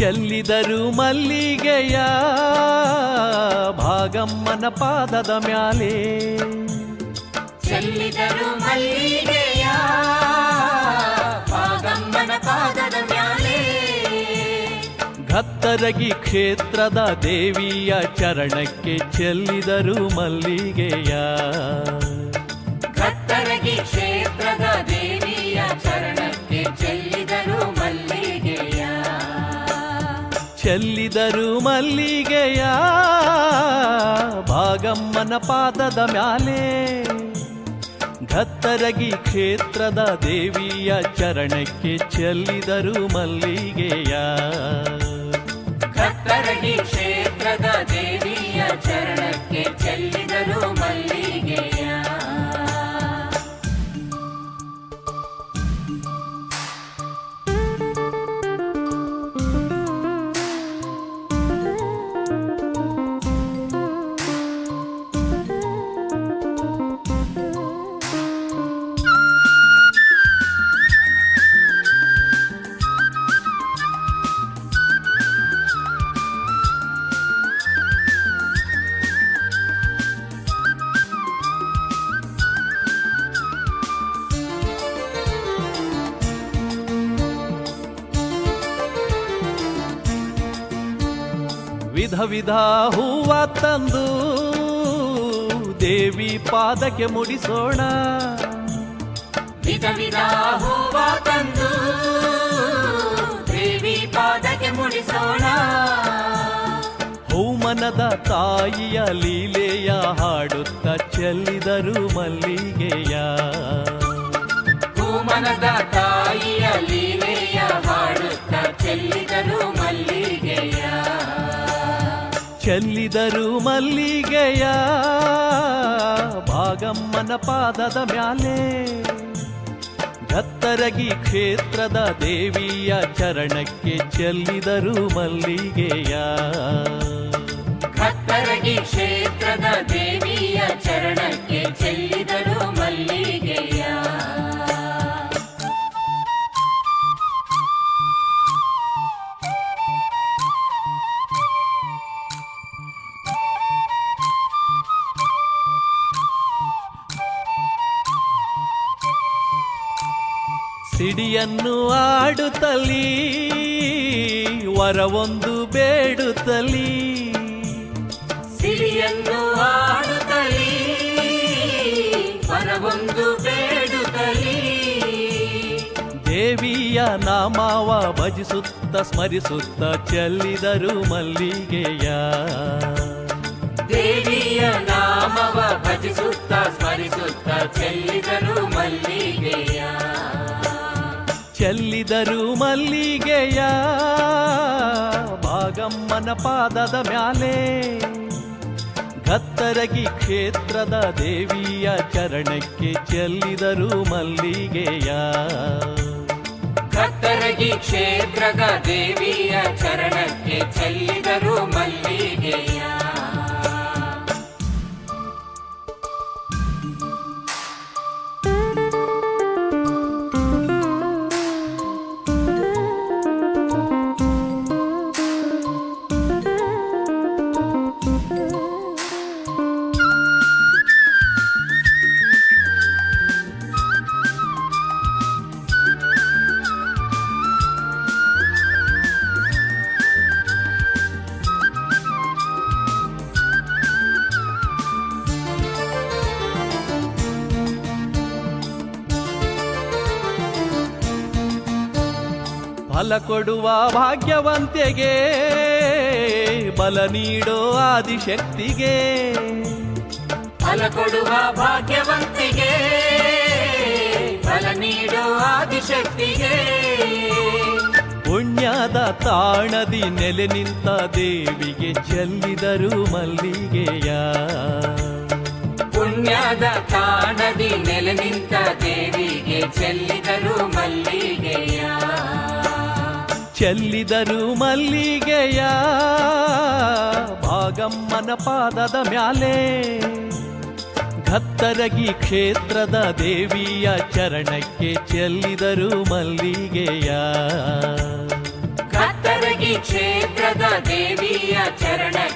ಚೆಲ್ಲಿದರು ಮಲ್ಲಿಗೆಯ ಭಾಗಮ್ಮನ ಪಾದದ ಮ್ಯಾಲೆ. ಚೆಲ್ಲಿದರು ಮಲ್ಲಿಗೆಯ ಭಾಗಮ್ಮನ ಪಾದದ ಮ್ಯಾಲೆ. ಘತ್ತರಗಿ ಕ್ಷೇತ್ರದ ದೇವಿಯ ಚರಣಕ್ಕೆ ಚೆಲ್ಲಿದರು ಮಲ್ಲಿಗೆಯ. ಘತ್ತರಗಿ ಕ್ಷೇತ್ರದ ದೇವಿಯ ಚರಣಕ್ಕೆ ಚೆಲ್ಲಿದರು ಮಲ್ಲಿಗೆಯ. ಚೆಲ್ಲಿದರು ಮಲ್ಲಿಗೆಯ ಭಾಗಮ್ಮನ ಪಾದದ ಮ್ಯಾಲೆ. ಘತ್ತರಗಿ ಕ್ಷೇತ್ರದ ದೇವಿಯ ಚರಣಕ್ಕೆ ಚೆಲ್ಲಿದರು ಮಲ್ಲಿಗೆಯ. ಘತ್ತರಗಿ ಕ್ಷೇತ್ರದ ದೇವಿಯ ಚರಣಕ್ಕೆ ಚೆಲ್ಲಿದರು ಮಲ್ಲಿಗೆಯ. ವಿಧ ವಿಧ ಹೂವ ತಂದು ದೇವಿ ಪಾದಕ್ಕೆ ಮುಡಿಸೋಣ. ವಿಧ ವಿಧ ಹೂವ ತಂದು ದೇವಿ ಪಾದಕ್ಕೆ ಮುಡಿಸೋಣ. ಹೂಮನದ ತಾಯಿಯ ಲೀಲೆಯ ಹಾಡುತ್ತ ಚೆಲ್ಲಿದರು ಮಲ್ಲಿಗೆಯ. ಹೂಮನದ ತಾಯಿಯ ಲೀಲೆಯ ಹಾಡುತ್ತ ಚೆಲ್ಲಿದರು ಮಲ್ಲಿಗೆಯ. ಚೆಲ್ಲಿದರು ಮಲ್ಲಿಗೆಯ ಭಾಗಮ್ಮನ ಪಾದದ ಮ್ಯಾಲೆ. ಘತ್ತರಗಿ ಕ್ಷೇತ್ರದ ದೇವಿಯ ಚರಣಕ್ಕೆ ಚೆಲ್ಲಿದರು ಮಲ್ಲಿಗೆಯ. ಘತ್ತರಗಿ ಕ್ಷೇತ್ರದ ದೇವಿಯ ಚರಣಕ್ಕೆ ಚೆಲ್ಲಿದರು ಮಲ್ಲಿಗೆಯ. ಸಿಡಿಯನ್ನು ಆಡುತ್ತಲಿ ವರವೊಂದು ಬೇಡುತ್ತಲಿ. ಸಿಡಿಯನ್ನು ಆಡುತ್ತಲಿ ವರವೊಂದು ಬೇಡುತ್ತಲಿ. ದೇವಿಯ ನಾಮವ ಭಜಿಸುತ್ತ ಸ್ಮರಿಸುತ್ತ ಚೆಲ್ಲಿದರು ಮಲ್ಲಿಗೆಯ. ದೇವಿಯ ನಾಮವ ಭಜಿಸುತ್ತ ಸ್ಮರಿಸುತ್ತ ಚೆಲ್ಲಿದರು ಮಲ್ಲಿಗೆಯ. ಚೆಲ್ಲಿದರು ಮಲ್ಲಿಗೆಯ ಭಾಗಮ್ಮನ ಪಾದದ ಮ್ಯಾಲೆ. ಘತ್ತರಗಿ ಕ್ಷೇತ್ರದ ದೇವಿಯ ಚರಣಕ್ಕೆ ಚೆಲ್ಲಿದರು ಮಲ್ಲಿಗೆಯ. ಘತ್ತರಗಿ ಕ್ಷೇತ್ರದ ದೇವಿಯ ಚರಣಕ್ಕೆ ಚೆಲ್ಲಿದರು ಮಲ್ಲಿಗೆಯ. ಫಲ ಕೊಡುವ ಭಾಗ್ಯವಂತೆಗೆ ಬಲ ನೀಡೋ ಆದಿಶಕ್ತಿಗೆ. ಫಲ ಕೊಡುವ ಭಾಗ್ಯವಂತಿಗೆ ಫಲ ನೀಡೋ ಆದಿಶಕ್ತಿಗೆ. ಪುಣ್ಯದ ತಾಣದಿ ನೆಲೆ ನಿಂತ ದೇವಿಗೆ ಚೆಲ್ಲಿದರು ಮಲ್ಲಿಗೆಯ. ಪುಣ್ಯದ ತಾಣದಿ ನೆಲೆ ನಿಂತ ದೇವಿಗೆ ಚೆಲ್ಲಿದರು ಮಲ್ಲಿಗೆಯ. ಚೆಲ್ಲಿದರು ಮಲ್ಲಿಗೆಯ ಭಾಗಮ್ಮನ ಪಾದದ ಮ್ಯಾಲೆ. ಘತ್ತರಗಿ ಕ್ಷೇತ್ರದ ದೇವಿಯ ಚರಣಕ್ಕೆ ಚೆಲ್ಲಿದರು ಮಲ್ಲಿಗೆಯ. ಘತ್ತರಗಿ ಈ ಕ್ಷೇತ್ರದ ದೇವಿಯ ಚರಣಕ್ಕೆ